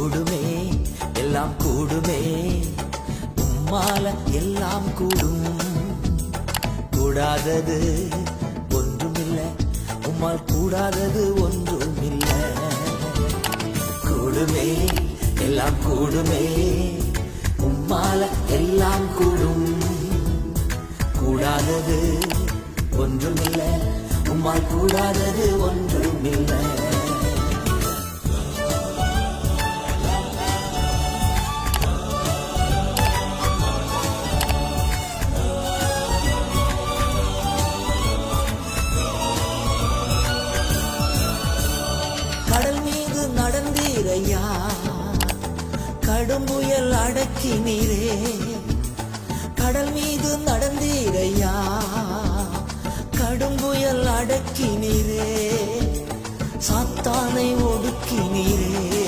கூடுமே எல்லாம் கூடுமே உம்மால எல்லாம் கூடும் கூடாதது ஒன்றுமில்லை உம்மால் கூடாதது ஒன்றுமில்லை கூடுமே எல்லாம் கூடுமே உம்மால எல்லாம் கூடும் கூடாதது ஒன்றுமில்லை உம்மால் கூடாதது ஒன்றுமில்லை கடல் மீது நடந்தீரையா கடும் புயல் அடக்கினீரே கடல் மீது நடந்தீரையா கடும் புயல் அடக்கினீரே சாத்தானை ஒடுக்கினீரே